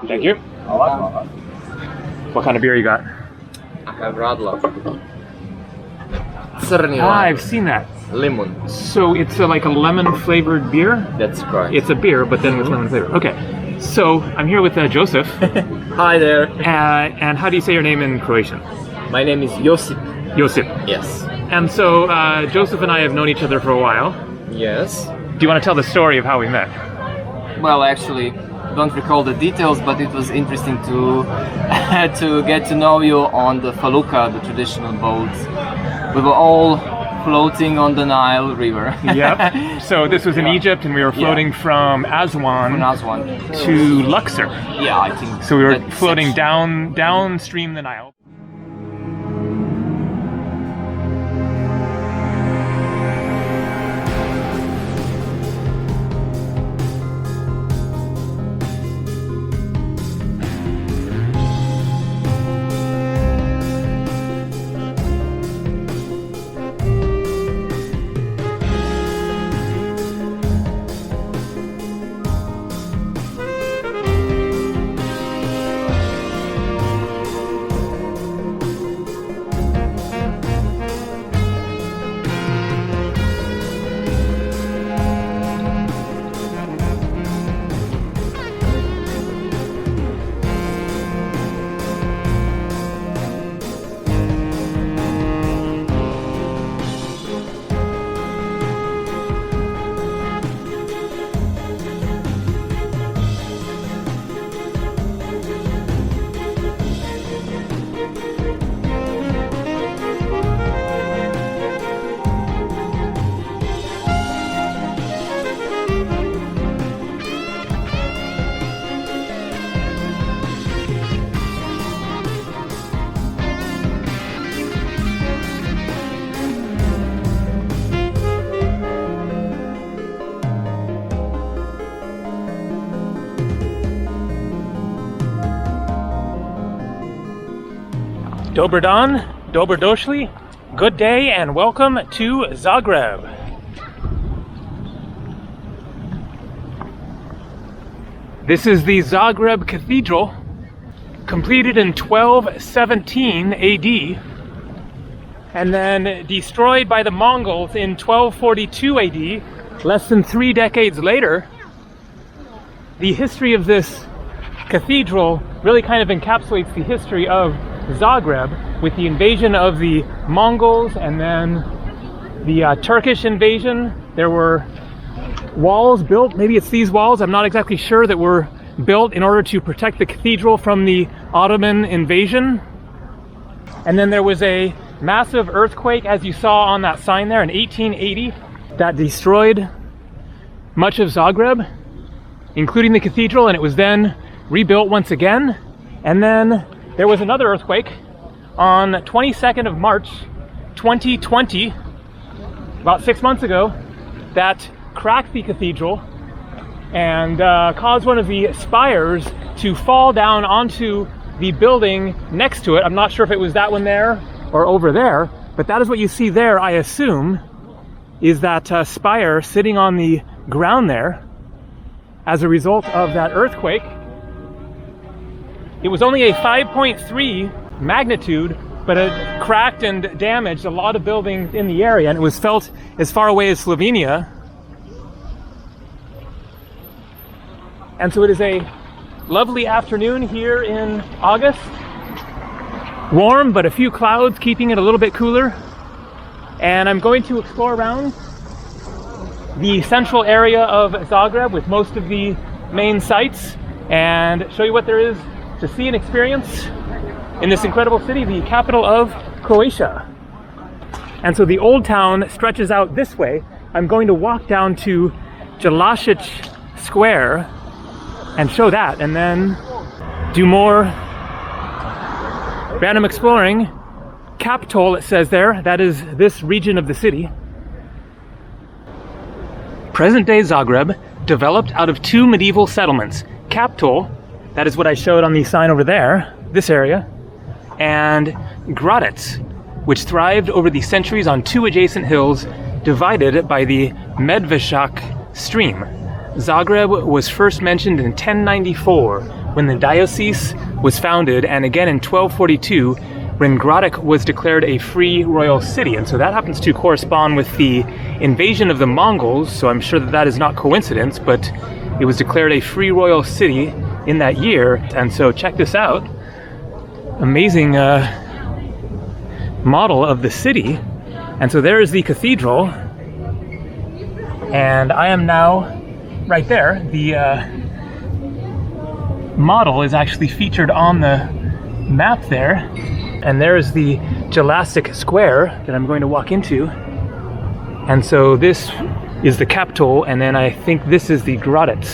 Thank you. What kind of beer you got? I have Radler. Crni Ah, lime. I've seen that. Lemon. So it's like a lemon flavored beer? That's correct. It's a beer, but then with lemon flavor. Okay. So I'm here with Joseph. Hi there. And how do you say your name in Croatian? My name is Josip. Josip. Yes. And so Joseph and I have known each other for a while. Yes. Do you want to tell the story of how we met? Well, actually, don't recall the details, but it was interesting to to get to know you on the Faluka, the traditional boat. We were all floating on the Nile River. Yep. So this was in Egypt, and we were floating from Aswan, to Luxor. Yeah, I think. So we were floating downstream the Nile. Dobar dan, dobrodošli, good day and welcome to Zagreb. This is the Zagreb Cathedral, completed in 1217 AD, and then destroyed by the Mongols in 1242 AD, less than 3 decades later. The history of this cathedral really kind of encapsulates the history of Zagreb, with the invasion of the Mongols and then the Turkish invasion. There were walls built, maybe it's these walls, I'm not exactly sure, that were built in order to protect the cathedral from the Ottoman invasion. And then there was a massive earthquake, as you saw on that sign there, in 1880, that destroyed much of Zagreb, including the cathedral, and it was then rebuilt once again. And then there was another earthquake on 22nd of March 2020, about 6 months ago, that cracked the cathedral and caused one of the spires to fall down onto the building next to it. I'm not sure if it was that one there or over there, but that is what you see there, I assume, is that spire sitting on the ground there as a result of that earthquake. It was only a 5.3 magnitude, but it cracked and damaged a lot of buildings in the area, and it was felt as far away as Slovenia. And so it is a lovely afternoon here in August. Warm, but a few clouds keeping it a little bit cooler. And I'm going to explore around the central area of Zagreb with most of the main sites and show you what there is to see and experience in this incredible city, the capital of Croatia. And so the old town stretches out this way. I'm going to walk down to Banjalashik Square and show that, and then do more random exploring. Mac Taboel, it says there, that is this region of the city. Present-day Zagreb developed out of 2 medieval settlements, Mac Taboel, that is what I showed on the sign over there, this area, and Gradec, which thrived over the centuries on 2 adjacent hills divided by the Medveščak stream. Zagreb was first mentioned in 1094 when the diocese was founded, and again in 1242 when Gradec was declared a free royal city. And so that happens to correspond with the invasion of the Mongols, so I'm sure that that is not coincidence, but it was declared a free royal city in that year. And so check this out. Amazing model of the city. And so there is the cathedral, and I am now right there. The model is actually featured on the map there, and there's the Banjalashik Square that I'm going to walk into. And so this is the capital, and then I think this is the Gradec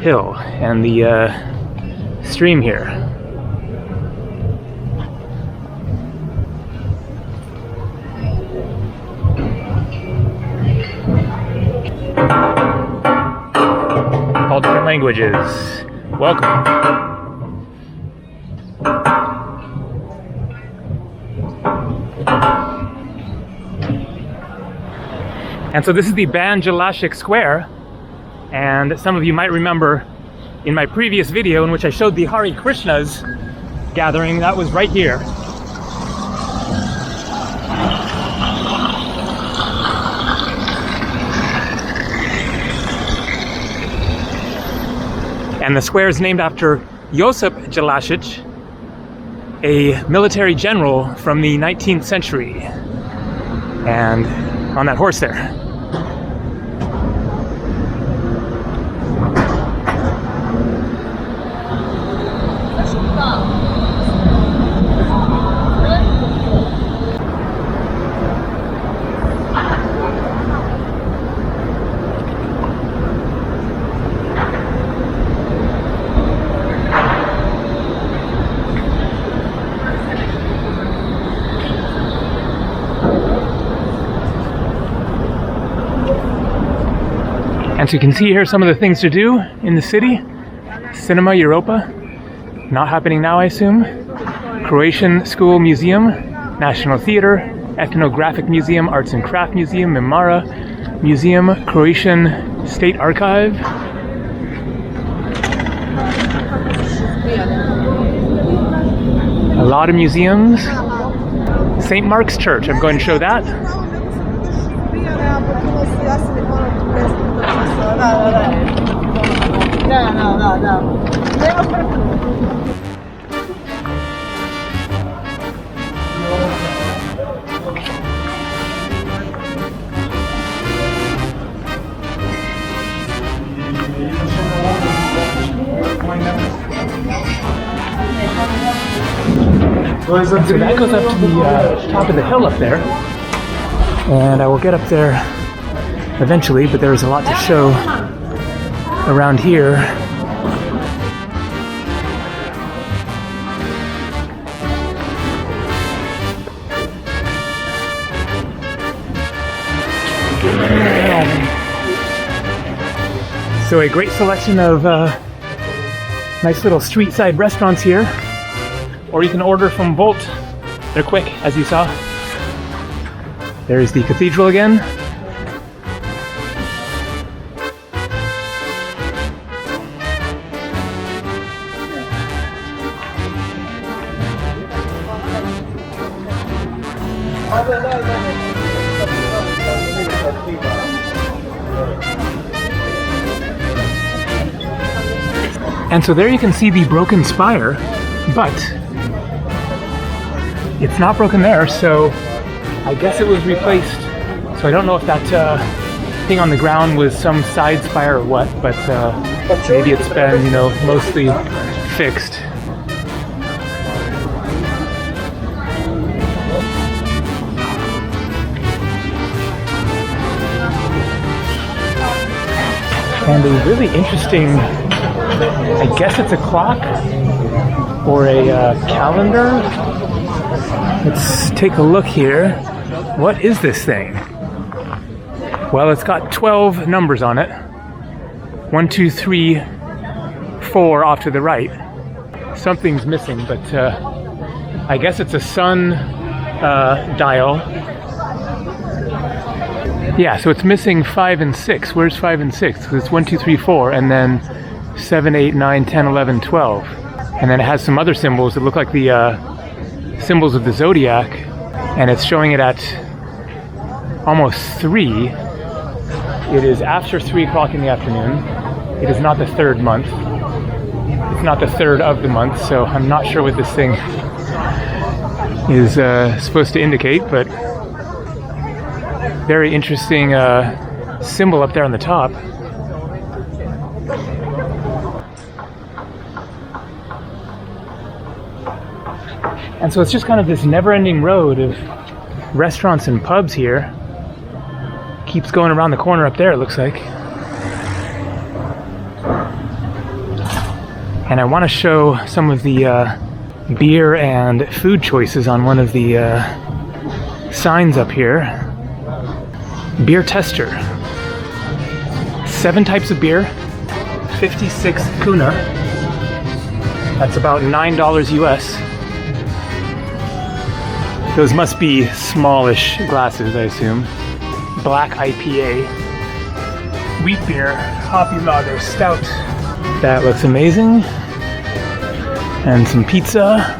hill and the stream here. All different languages. Welcome. And so this is the Banjalashik Square, and some of you might remember in my previous video in which I showed the Hare Krishnas gathering, that was right here. And the square is named after Josip Jelašić, a military general from the 19th century, and on that horse there. And so you can see here some of the things to do in the city. Cinema Europa, not happening now I assume. Croatian School Museum, National Theater, Ethnographic Museum, Arts and Craft Museum, Memara Museum, Croatian State Archive. A lot of museums. St. Mark's Church, I'm going to show that. And so that goes up to the top of the hill up there, and I will get up there eventually, but there is a lot to show around here. So a great selection of nice little street side restaurants here, or you can order from Volt. They're quick, as you saw. There's the cathedral again. And so there you can see the broken spire, but it's not broken there, so I guess it was replaced. So I don't know if that thing on the ground was some side spire or what, but maybe it's been, mostly fixed. And a really interesting, I guess it's a clock or a calendar. Let's take a look here. What is this thing? Well, it's got 12 numbers on it. 1, 2, 3, 4 off to the right. Something's missing, but I guess it's a sun dial. Yeah, so it's missing 5 and 6. Where's 5 and 6? Because it's 1, 2, 3, 4, and then 7, 8, 9, 10, 11, 12. And then it has some other symbols that look like the symbols of the zodiac, and it's showing it at almost 3. It is after 3 o'clock in the afternoon. It is not the 3rd month. It's not the 3rd of the month, so I'm not sure what this thing is supposed to indicate, but very interesting symbol up there on the top. And so it's just kind of this never-ending road of restaurants and pubs here. Keeps going around the corner up there, it looks like. And I want to show some of the beer and food choices on one of the signs up here. Beer tester. 7 types of beer, 56 kuna. That's about $9 US. Those must be smallish glasses, I assume. Black IPA, wheat beer, hoppy lager, stout. That looks amazing. And some pizza.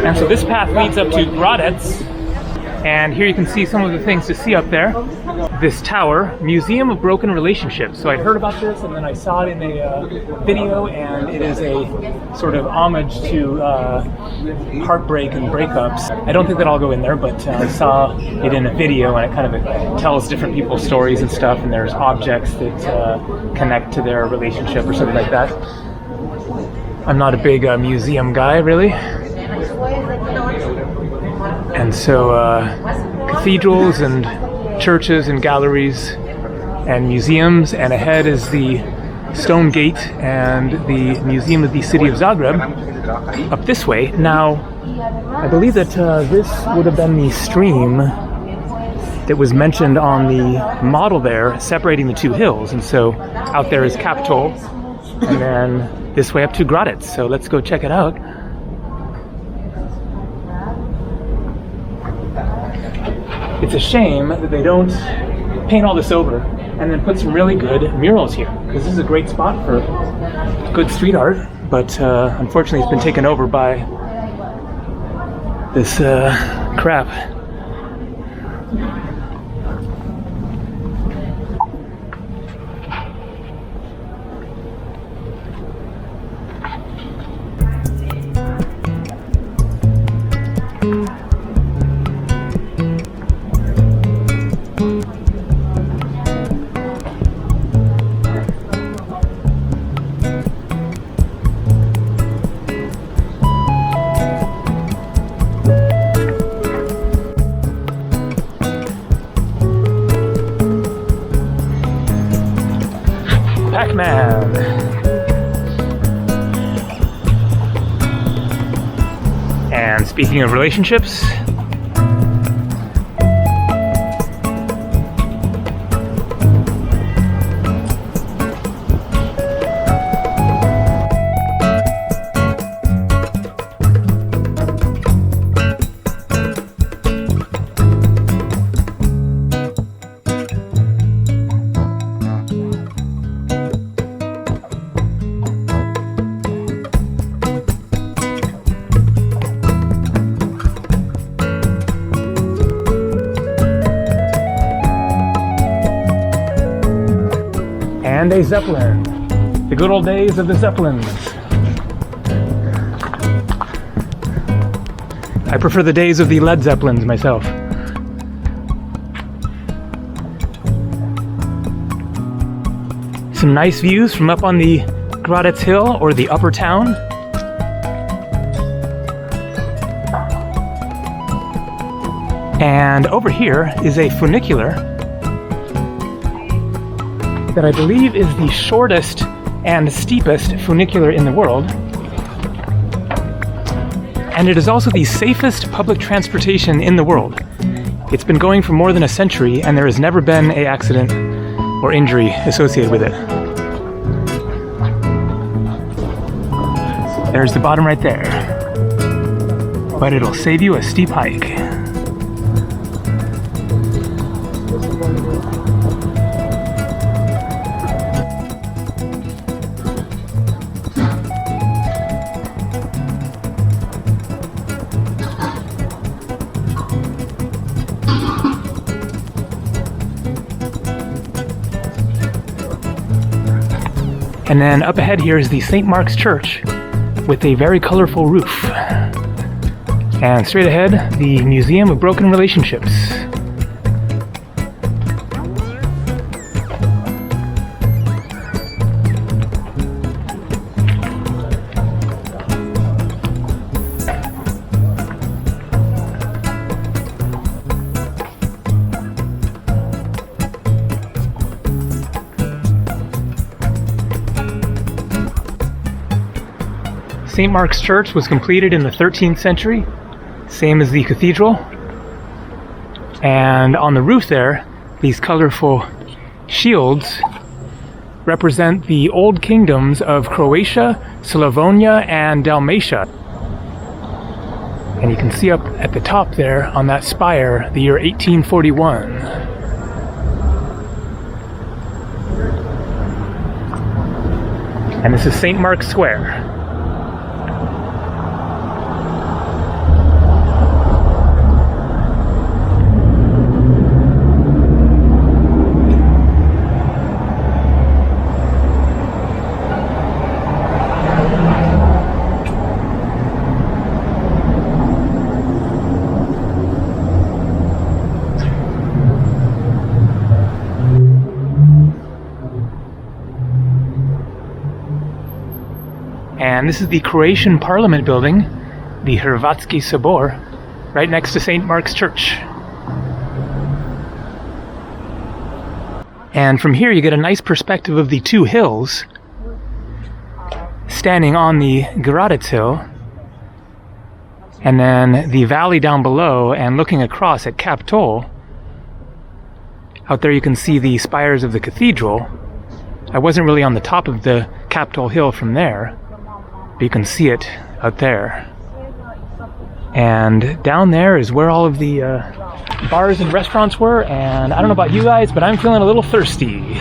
And so this path leads up to Gradec, and here you can see some of the things to see up there. This tower, Museum of Broken Relationships. So I'd heard about this, and then I saw it in a video, and it is a sort of homage to heartbreak and breakups. I don't think that I'll go in there, but I saw it in a video, and it kind of tells different people's stories and stuff, and there's objects that connect to their relationship or something like that. I'm not a big museum guy, really. And so cathedrals and churches and galleries and museums, and ahead is the Stone Gate and the Museum of the City of Zagreb up this way. Now, I believe that this would have been the stream that was mentioned on the model there, separating the 2 hills. And so out there is Cap Taboel, and then this way up to Gradec. So let's go check it out. It's a shame that they don't paint all this over and then put some really good murals here, because this is a great spot for good street art, but unfortunately it's been taken over by this crap. Pac-Man. And speaking of relationships, And a Zeppelin. The good old days of the Zeppelins. I prefer the days of the Led Zeppelins myself. Some nice views from up on the Gradec Hill, or the Upper Town. And over here is a funicular that I believe is the shortest and steepest funicular in the world. And it is also the safest public transportation in the world. It's been going for more than a century, and there has never been an accident or injury associated with it. There's the bottom right there. But it'll save you a steep hike. And then up ahead here is the St. Mark's Church with a very colorful roof. And straight ahead, the Museum of Broken Relationships. St. Mark's Church was completed in the 13th century, same as the cathedral. And on the roof there, these colorful shields represent the old kingdoms of Croatia, Slavonia, and Dalmatia. And you can see up at the top there on that spire the year 1841. And this is St. Mark's Square. And this is the Croatian Parliament building, the Hrvatski Sabor, right next to St. Mark's Church. And from here you get a nice perspective of the two hills, standing on the Gradec Hill, and then the valley down below, and looking across at Cap Taboel. Out there you can see the spires of the cathedral. I wasn't really on the top of the Cap Taboel hill from there, but you can see it out there. And down there is where all of the bars and restaurants were, and I don't know about you guys, but I'm feeling a little thirsty.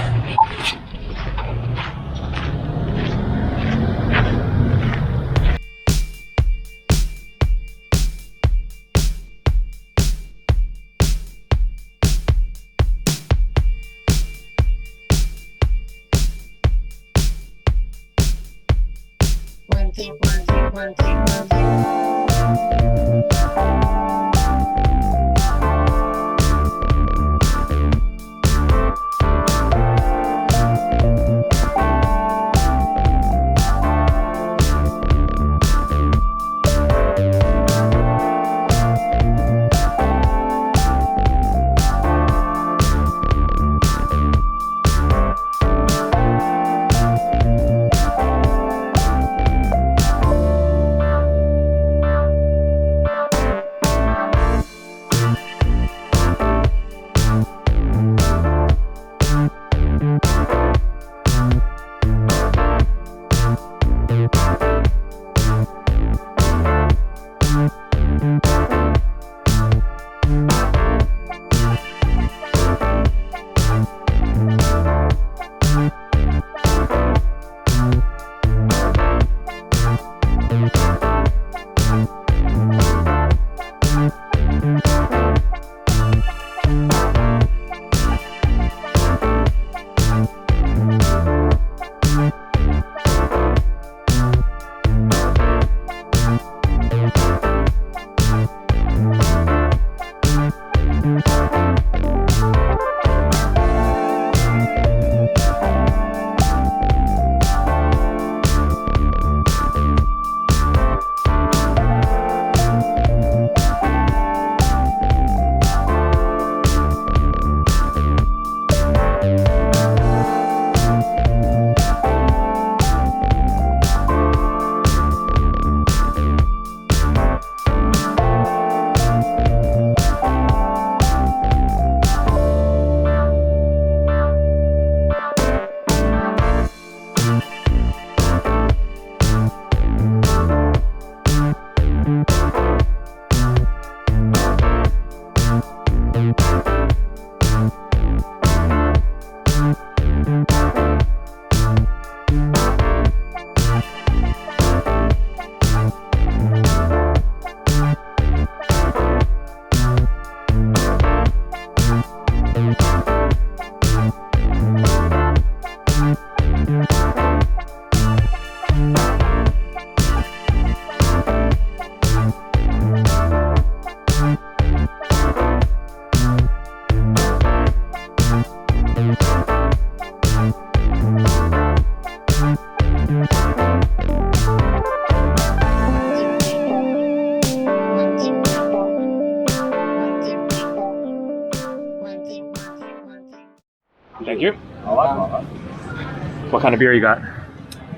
What kind of beer you got?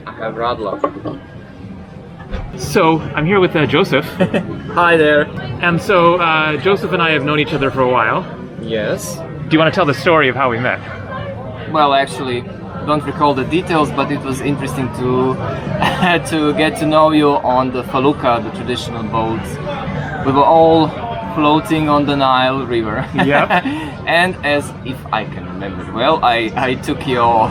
I have Radler. So, I'm here with Joseph. Hi there. And so, Joseph and I have known each other for a while. Yes. Do you want to tell the story of how we met? Well, actually, don't recall the details, but it was interesting to to get to know you on the Faluka, the traditional boat. We were all floating on the Nile River. Yep. And as if I can remember well, I took your...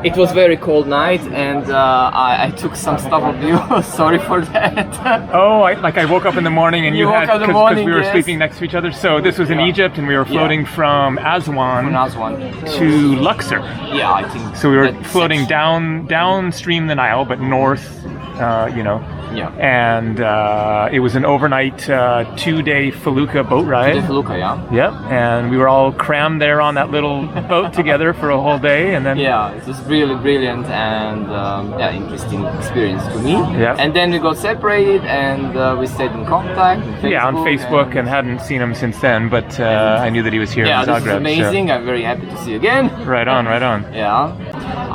It was very cold night, and I took some stuff of you. Sorry for that. Oh, I woke up in the morning and you woke had, up in the because morning, we were yes. sleeping next to each other. So this was in Egypt, and we were floating from Aswan to Luxor. Yeah, I think. So we were that floating section. downstream the Nile, but north, Yeah. And it was an overnight 2-day Faluka boat ride. Faluka, yeah. Yep, and we were all crammed there on that little boat together for a whole day, and then Yeah, it was really brilliant and interesting experience to me. Yep. And then we got separated, and we stayed in contact. On Facebook, and hadn't seen him since then. But I knew that he was here Yeah, in Zagreb. this is amazing. I'm very happy to see you again. So. Right on, right on. Yeah,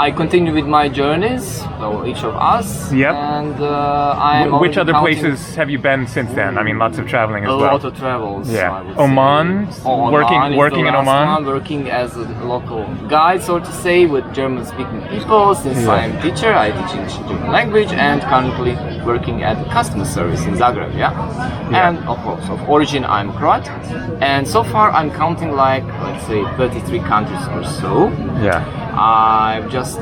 I continue with my journeys, so each of us. Yep. And I'm Which other counting places have you been since then? I mean, lots of traveling as a well. lot of travels. Yeah. I would Oman, say. Oman is working the in last Oman. one, working as a local guide, so to say, with German-speaking people. Since I'm a teacher, I teach English and German language, and currently working at the customer service in Zagreb. Yeah. And of course, of origin, I'm Croat, and so far I'm counting like, let's say, 33 countries or so. Yeah. I've just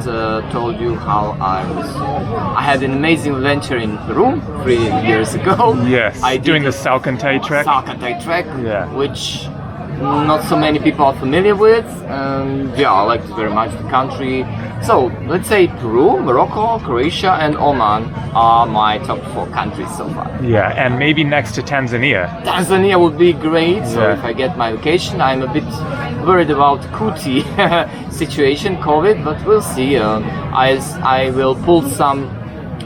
told you how I had an amazing adventure in Peru 3 years ago. Yes. I did Doing the Salcantay trek. Salcantay trek, Yeah. which not so many people are familiar with. Yeah, I liked very much the country. So let's say Peru, Morocco, Croatia, and Oman are my top 4 countries so far. Yeah, and maybe next to Tanzania. Tanzania would be great. So Yeah. if I get my vacation, I'm a bit worried about Kuti situation, COVID, but we'll see. I will pull some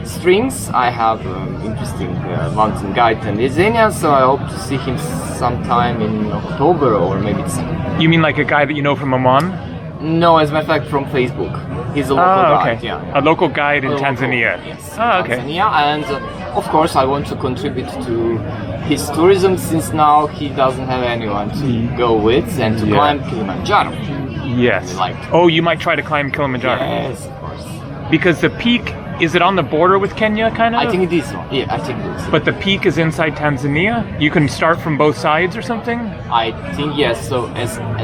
strings. I have interesting mountain guide in Tanzania, so I hope to see him sometime in October or maybe December. You mean like a guy that you know from Oman? No, as a matter of fact, from Facebook. He's a local guide. Okay. Yeah. A local guide in A local, Tanzania. yes. Oh, okay. Tanzania, and of course I want to contribute to his tourism, since now he doesn't have anyone to go with and to Yeah. climb Kilimanjaro. Yes. Like- Oh, you might try to climb Kilimanjaro. Yes, of course. Because the peak, is it on the border with Kenya, kind of? I think it is one. Yeah, I think it is. But the peak is inside Tanzania? You can start from both sides or something? I think yes. So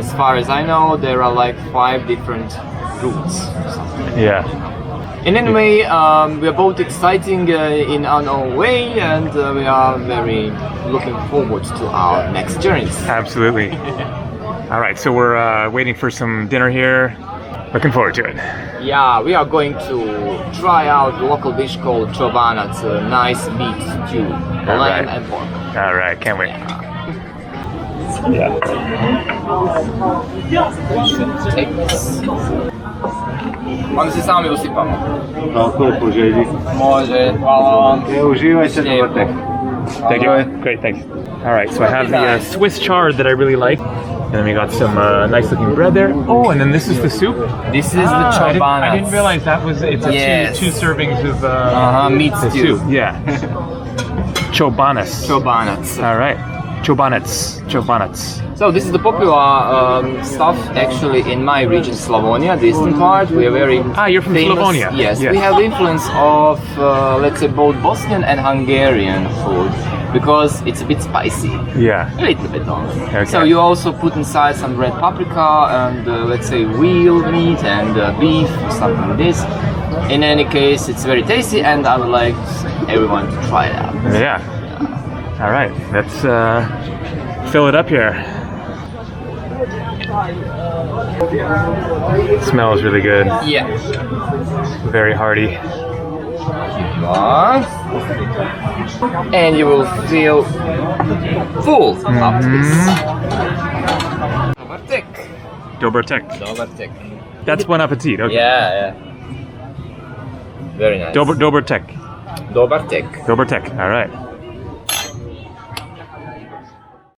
as far as I know, there are like 5 different routes or something. Yeah. And anyway, we are both exciting in our own way, and we are very looking forward to our next journeys. Absolutely. All right, so we're waiting for some dinner here. Looking forward to it. Yeah, we are going to try out the local dish called chobana. It's a nice beef stew, lamb right. and pork. All right, can't wait. Yeah. Take this. Onda se sami usipamo. Tako je po želji. Može, hvala vam. Uživajte, dobar tek. Thank you. Great, thanks. All right, so I have the Swiss chard that I really like. And then we got some nice looking bread there. Oh, and then this is the soup? This is the chobana. I didn't realize that was, it's a Yes. two servings of Meat the stew. soup. Yeah. Chobanas. Chobanats. All right. Chobanats. Chobanats. So this is the popular stuff actually in my region, Slavonia, the eastern part. We are very You're from famous. Slavonia. Yes, Yes. we have the influence of let's say both Bosnian and Hungarian food, because it's a bit spicy. Yeah. A little bit only. Okay. So you also put inside some red paprika and let's say veal meat and beef or something like this. In any case, it's very tasty, and I would like everyone to try it out. Yeah. All right, let's fill it up here. It smells really good. Yeah. Very hearty. And you will feel full after this. Dobar tek. Dober tek. Dobar tek. That's bon appetit. Okay. Yeah. Very nice. Dober tek. Dobar tek. Dober tek. All right.